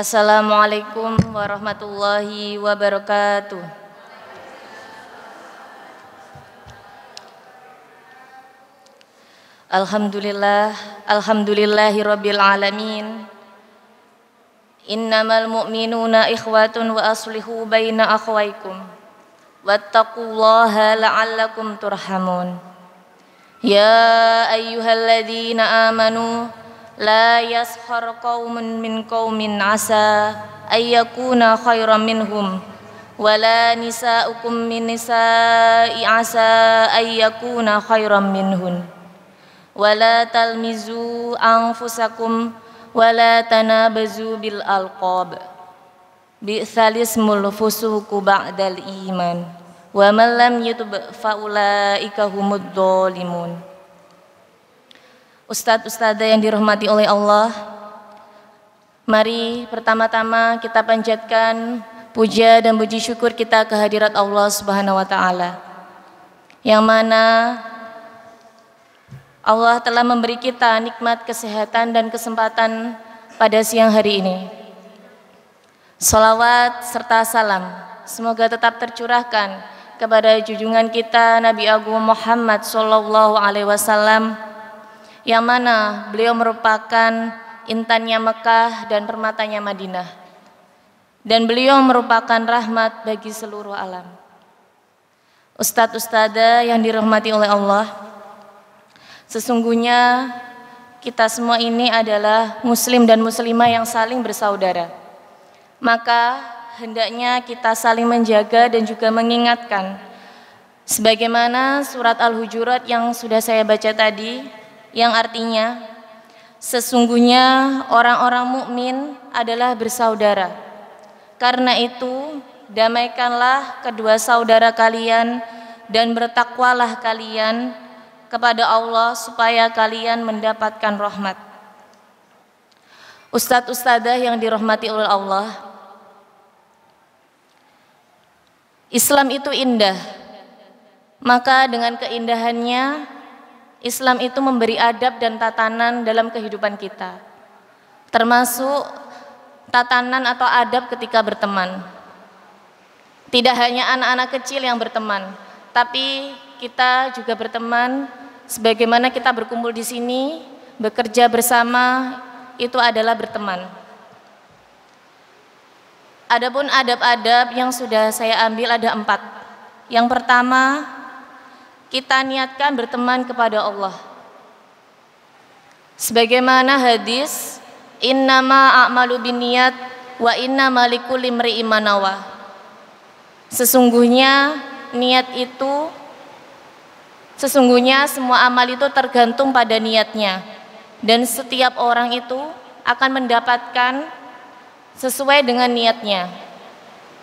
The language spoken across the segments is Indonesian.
Assalamualaikum warahmatullahi wabarakatuh. Alhamdulillahi rabbil alamin. Innamal mu'minuna ikhwatun wa aslihu baina akhwaykum wattaqullaha la'allakum turhamun. Ya ayyuhalladzina amanu la yaskhar qaumun min qaumin asa ayyakuna khairan minhum wala nisa'ukum min nisa'i asa ayyakuna khairan minhun wala talmizu anfusakum wala tanabazu bil alqab bi'sal ismul fusuqu ba'dal iman wa man lam yutub fa ulaika humud dhalimun. Ustadz-ustadzah yang dirahmati oleh Allah, mari pertama-tama kita panjatkan puja dan puji syukur kita kehadirat Allah Subhanahu wa taala, yang mana Allah telah memberi kita nikmat kesehatan dan kesempatan pada siang hari ini. Salawat serta salam semoga tetap tercurahkan kepada junjungan kita Nabi Agung Muhammad sallallahu alaihi wasallam, yang mana beliau merupakan intannya Mekah dan permatanya Madinah, dan beliau merupakan rahmat bagi seluruh alam. Ustadz-ustadzah yang dirahmati oleh Allah, sesungguhnya kita semua ini adalah muslim dan muslimah yang saling bersaudara. Maka hendaknya kita saling menjaga dan juga mengingatkan, sebagaimana surat Al-Hujurat yang sudah saya baca tadi, yang artinya sesungguhnya orang-orang mukmin adalah bersaudara. Karena itu damaikanlah kedua saudara kalian dan bertakwalah kalian kepada Allah supaya kalian mendapatkan rahmat. Ustadz-ustadzah yang dirahmati oleh Allah, Islam itu indah. Maka dengan keindahannya, Islam itu memberi adab dan tatanan dalam kehidupan kita, termasuk tatanan atau adab ketika berteman. Tidak hanya anak-anak kecil yang berteman, tapi kita juga berteman sebagaimana kita berkumpul di sini, bekerja bersama, itu adalah berteman. Adapun adab-adab yang sudah saya ambil ada 4. Yang pertama, kita niatkan berteman kepada Allah. Sebagaimana hadis, innama a'malu binniyat wa innama likulli imri'in ma nawa. Sesungguhnya semua amal itu tergantung pada niatnya, dan setiap orang itu akan mendapatkan sesuai dengan niatnya.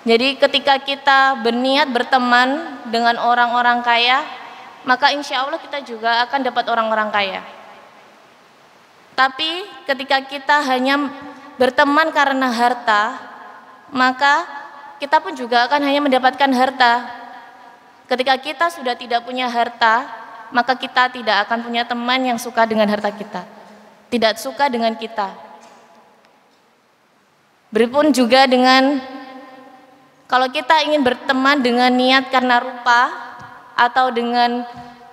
Jadi ketika kita berniat berteman dengan orang-orang kaya, maka insya Allah kita juga akan dapat orang-orang kaya. Tapi ketika kita hanya berteman karena harta, maka kita pun juga akan hanya mendapatkan harta. Ketika kita sudah tidak punya harta, maka kita tidak akan punya teman yang suka dengan harta kita, tidak suka dengan kita. Beripun juga dengan kalau kita ingin berteman dengan niat karena rupa atau dengan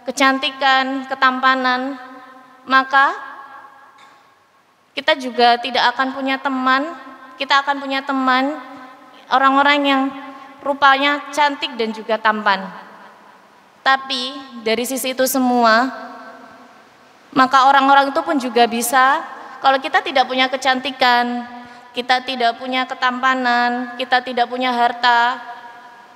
kecantikan, ketampanan, maka kita juga tidak akan punya teman. Kita akan punya teman orang-orang yang rupanya cantik dan juga tampan. Tapi dari sisi itu semua, maka orang-orang itu pun juga bisa, kalau kita tidak punya kecantikan, kita tidak punya ketampanan, kita tidak punya harta,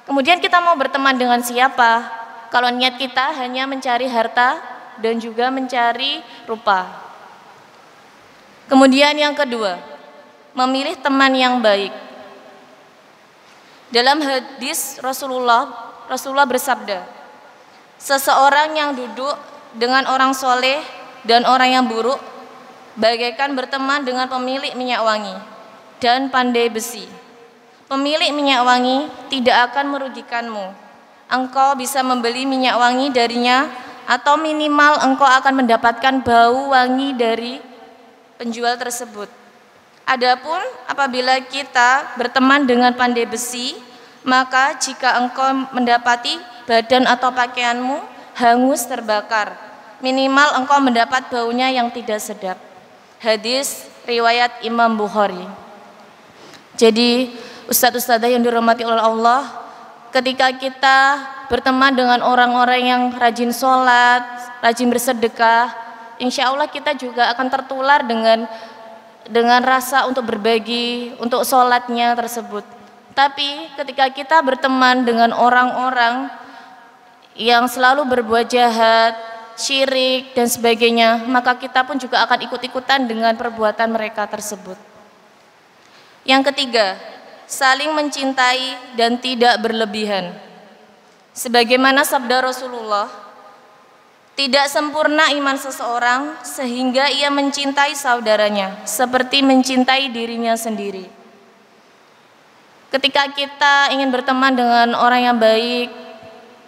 kemudian kita mau berteman dengan siapa? Kalau niat kita hanya mencari harta dan juga mencari rupa. Kemudian yang kedua, memilih teman yang baik. Dalam hadis Rasulullah bersabda, seseorang yang duduk dengan orang soleh dan orang yang buruk bagaikan berteman dengan pemilik minyak wangi dan pandai besi. Pemilik minyak wangi tidak akan merugikanmu. Engkau bisa membeli minyak wangi darinya, atau minimal engkau akan mendapatkan bau wangi dari penjual tersebut. Adapun apabila kita berteman dengan pandai besi, maka jika engkau mendapati badan atau pakaianmu hangus terbakar, minimal engkau mendapat baunya yang tidak sedap. Hadis riwayat Imam Bukhari. Jadi ustadz-ustadzah yang dirahmati oleh Allah, ketika kita berteman dengan orang-orang yang rajin sholat, rajin bersedekah, insya Allah kita juga akan tertular dengan rasa untuk berbagi, untuk sholatnya tersebut. Tapi ketika kita berteman dengan orang-orang yang selalu berbuat jahat, syirik dan sebagainya, maka kita pun juga akan ikut-ikutan dengan perbuatan mereka tersebut. Yang ketiga, saling mencintai dan tidak berlebihan. Sebagaimana sabda Rasulullah, tidak sempurna iman seseorang sehingga ia mencintai saudaranya seperti mencintai dirinya sendiri. Ketika kita ingin berteman dengan orang yang baik,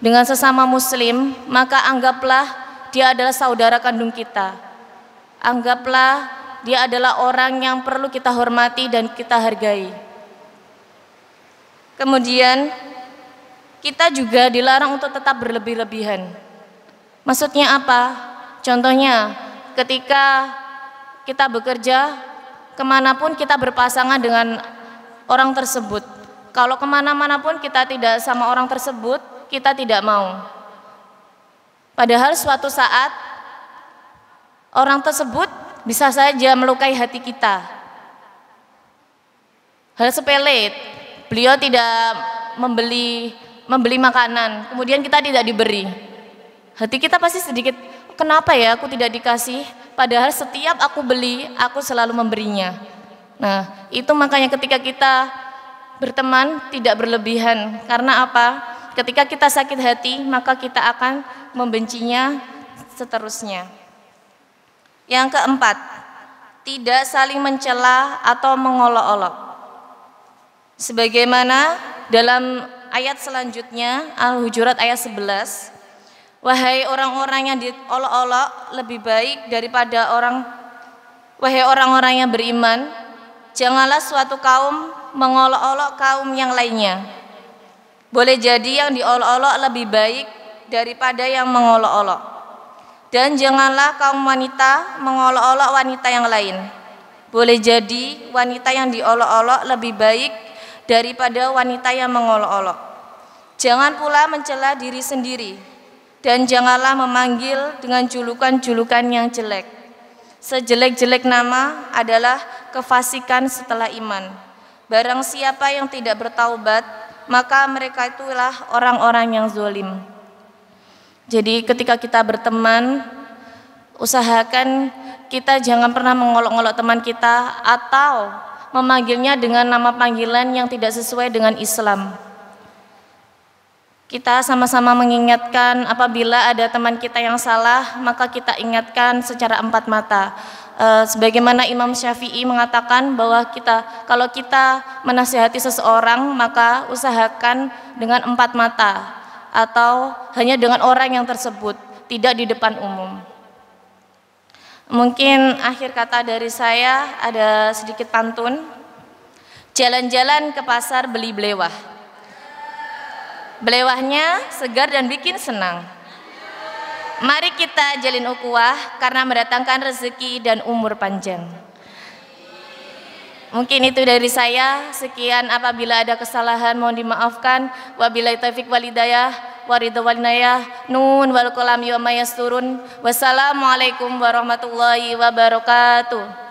dengan sesama muslim, maka anggaplah dia adalah saudara kandung kita. Anggaplah dia adalah orang yang perlu kita hormati dan kita hargai. Kemudian kita juga dilarang untuk tetap berlebih-lebihan. Maksudnya apa? Contohnya ketika kita bekerja, kemanapun kita berpasangan dengan orang tersebut. Kalau kemana-mana pun kita tidak sama orang tersebut, kita tidak mau. Padahal suatu saat orang tersebut bisa saja melukai hati kita. Hal sepele, beliau tidak membeli makanan, kemudian kita tidak diberi. Hati kita pasti sedikit, kenapa ya aku tidak dikasih? Padahal setiap aku beli, aku selalu memberinya. Nah, itu makanya ketika kita berteman tidak berlebihan. Karena apa? Ketika kita sakit hati, maka kita akan membencinya seterusnya. Yang keempat, tidak saling mencela atau mengolok-olok. Sebagaimana dalam ayat selanjutnya, Al-Hujurat ayat 11, wahai orang-orang yang diolok-olok lebih baik daripada wahai orang-orang yang beriman, janganlah suatu kaum mengolok-olok kaum yang lainnya. Boleh jadi yang diolok-olok lebih baik daripada yang mengolok-olok. Dan janganlah kaum wanita mengolok-olok wanita yang lain. Boleh jadi wanita yang diolok-olok lebih baik daripada wanita yang mengolok-olok. Jangan pula mencela diri sendiri. Dan janganlah memanggil dengan julukan-julukan yang jelek. Sejelek-jelek nama adalah kefasikan setelah iman. Barang siapa yang tidak bertaubat, maka mereka itulah orang-orang yang zalim. Jadi ketika kita berteman, usahakan kita jangan pernah mengolok-olok teman kita atau memanggilnya dengan nama panggilan yang tidak sesuai dengan Islam. Kita sama-sama mengingatkan apabila ada teman kita yang salah, maka kita ingatkan secara empat mata. Sebagaimana Imam Syafi'i mengatakan bahwa kalau kita menasihati seseorang, maka usahakan dengan empat mata atau hanya dengan orang yang tersebut, tidak di depan umum. Mungkin akhir kata dari saya ada sedikit pantun. Jalan-jalan ke pasar beli belewah. Belewahnya segar dan bikin senang. Mari kita jalin ukhuwah karena mendatangkan rezeki dan umur panjang. Mungkin itu dari saya. Sekian, apabila ada kesalahan mohon dimaafkan. Wabillahi taufiq wal hidayah wa ridha wal inayah. Nun wal qalam wa ma yasturun. Wassalamualaikum warahmatullahi wabarakatuh.